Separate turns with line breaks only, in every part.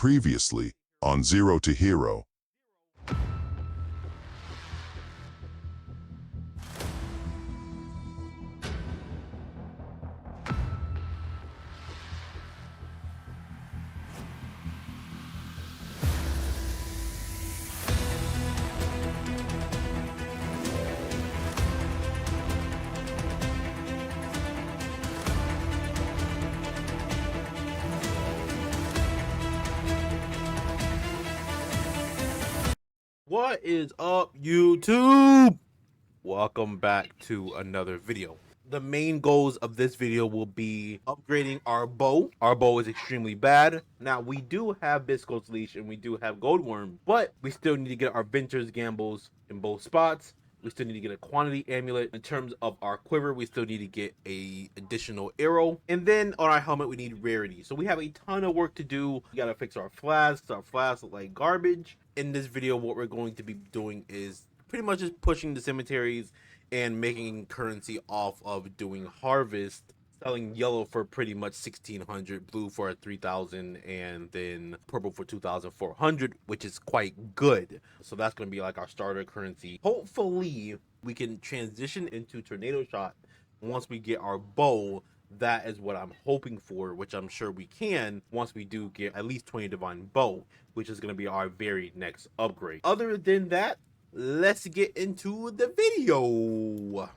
Previously, on Zero to Hero.
What is up, YouTube? Welcome back to another video. The main goals of this video will be upgrading our bow. Our bow is extremely bad. Now, we do have Bisco's Leash and we do have Goldworm, but we still need to get our Venture's Gambles in both spots. We still need to get a quantity amulet. In terms of our quiver, we still need to get a additional arrow. And then on our helmet, we need rarity. So we have a ton of work to do. We gotta fix our flasks. Our flasks look like garbage. In this video, what we're going to be doing is pretty much just pushing the cemeteries and making currency off of doing harvest, selling yellow for pretty much 1600, blue for 3000, and then purple for 2400, which is quite good. So that's going to be like our starter currency. Hopefully we can transition into tornado shot once we get our bow. That is what I'm hoping for, which I'm sure we can once we do get at least 20 divine bow, which is going to be our very next upgrade. Other than that, let's get into the video.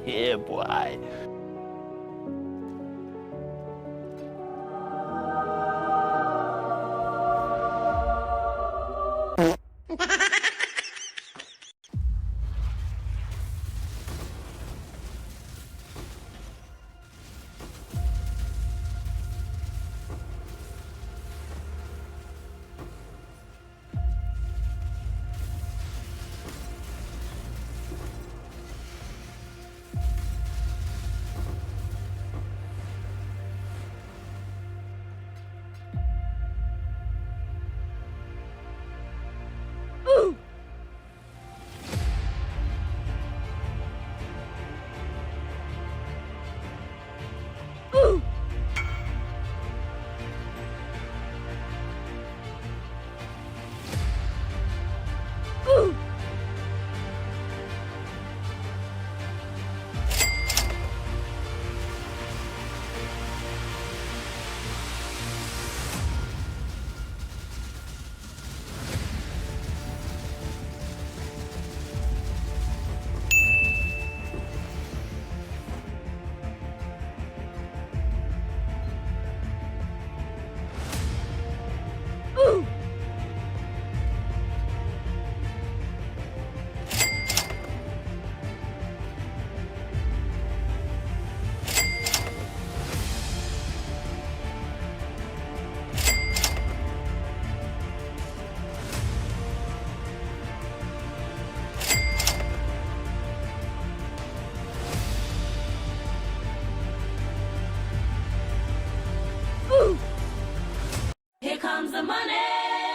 Yeah, boy.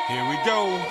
Here we go.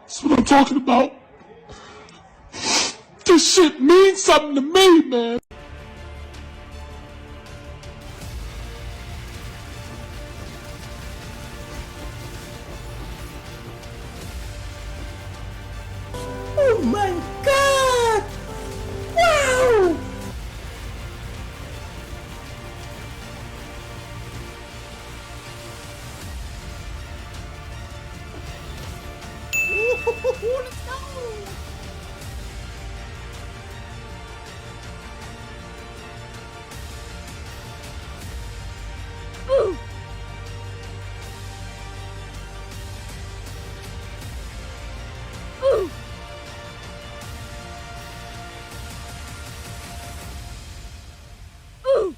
That's what I'm talking about. This shit means something to me, man.
Oh my god! Wow! Ooh, let's go! Ooh. Ooh. Ooh.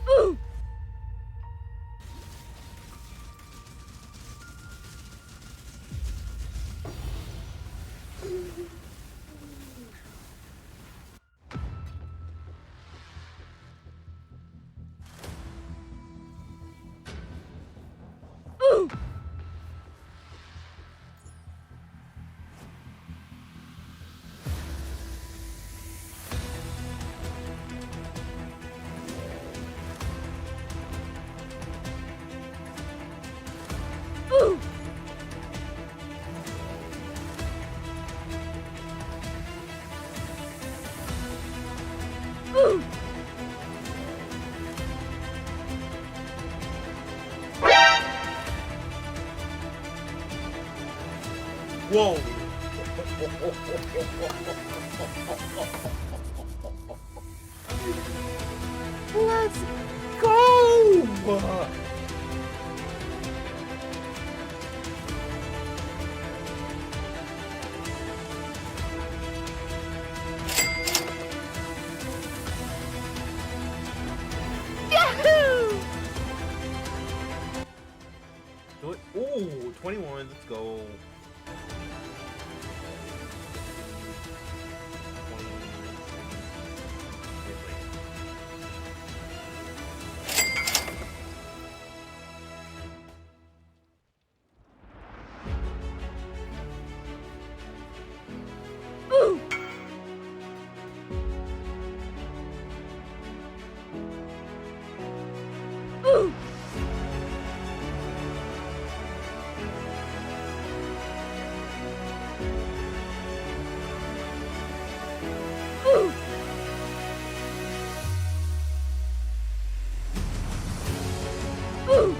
Ooh. Ooh. Ooh. Ooh.
Whoa. Let's go.
Yahoo!
Ooh, 21. Let's go. 20.
Ooh. Ooh. Ooh. Ooh.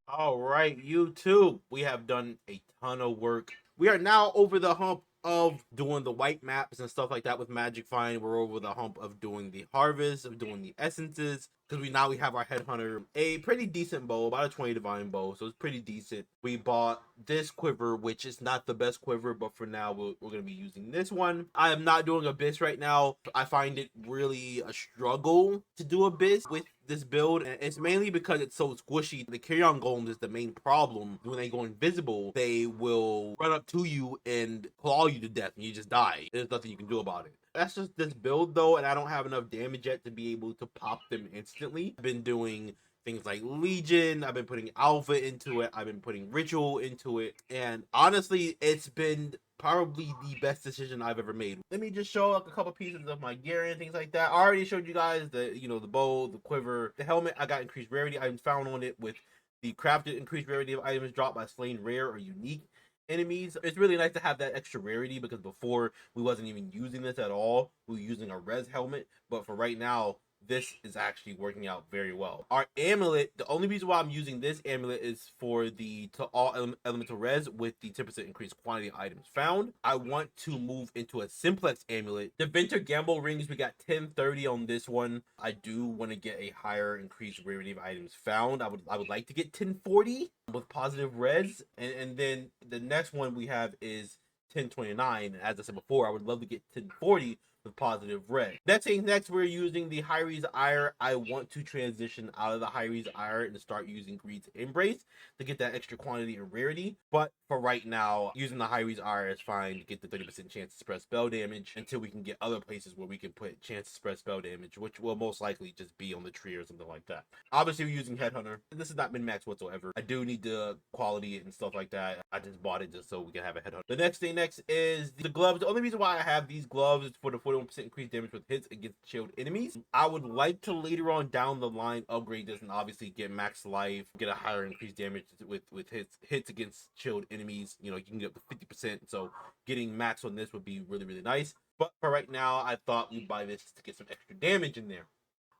All right, YouTube, we have done a ton of work. We are now over the hump of doing the white maps and stuff like that with Magic Find. We're over the hump of doing the harvest, of doing the essences, because we have our headhunter, a pretty decent bow, about a 20 divine bow, so it's pretty decent. We bought this quiver, which is not the best quiver, but for now we're going to be using this one. I am not doing Abyss right now. I find it really a struggle to do Abyss with this build, and it's mainly because it's so squishy. The carry-on golems is the main problem. When they go invisible, they will run up to you and claw you to death and you just die. There's nothing you can do about it. That's just this build though, and I don't have enough damage yet to be able to pop them instantly. I've been doing things like Legion, I've been putting Alpha into it, I've been putting Ritual into it, and honestly, it's been probably the best decision I've ever made. Let me just show like a couple pieces of my gear and things like that. I already showed you guys the, you know, the bow, the quiver, the helmet. I got increased rarity items found on it with the crafted increased rarity of items dropped by slaying rare or unique enemies. It's really nice to have that extra rarity because before we wasn't even using this at all. We were using a res helmet, but for right now, this is actually working out very well. Our amulet, the only reason why I'm using this amulet is for the to all elemental res with the 10% increased quantity of items found. I want to move into a simplex amulet. The Venture Gamble rings, we got 1030 on this one. I do want to get a higher increased rarity of items found. I would like to get 1040 with positive res, and then the next one we have is 1029. As I said before, I would love to get 1040 with positive red. Next we're using the Hyries Ire. I want to transition out of the Hyries Ire and start using Greed's Embrace to get that extra quantity and rarity. But for right now, using the Hyries Ire is fine to get the 30% chance to spread spell damage until we can get other places where we can put chance to spread spell damage, which will most likely just be on the tree or something like that. Obviously, we're using Headhunter. This is not min-max whatsoever. I do need the quality and stuff like that. I just bought it just so we can have a Headhunter. The next thing is the gloves. The only reason why I have these gloves is for the 41% increased damage with hits against chilled enemies. I would like to later on down the line upgrade this and obviously get max life, get a higher increased damage with hits against chilled enemies. You know, you can get up to 50%. So getting max on this would be really, really nice. But for right now, I thought we'd buy this to get some extra damage in there.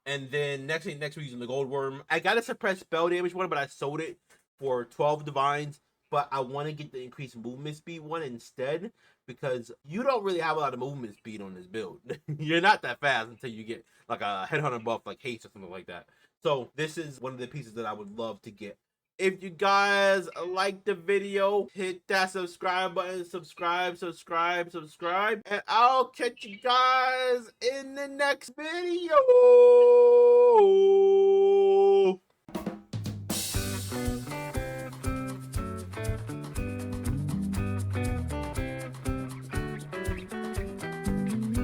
And then next we're using the gold worm. I got a suppressed spell damage one, but I sold it for 12 divines. But I want to get the increased movement speed one instead because you don't really have a lot of movement speed on this build. You're not that fast until you get like a headhunter buff like haste or something like that. So this is one of the pieces that I would love to get. If you guys like the video, hit that subscribe button, subscribe, and I'll catch you guys in the next video.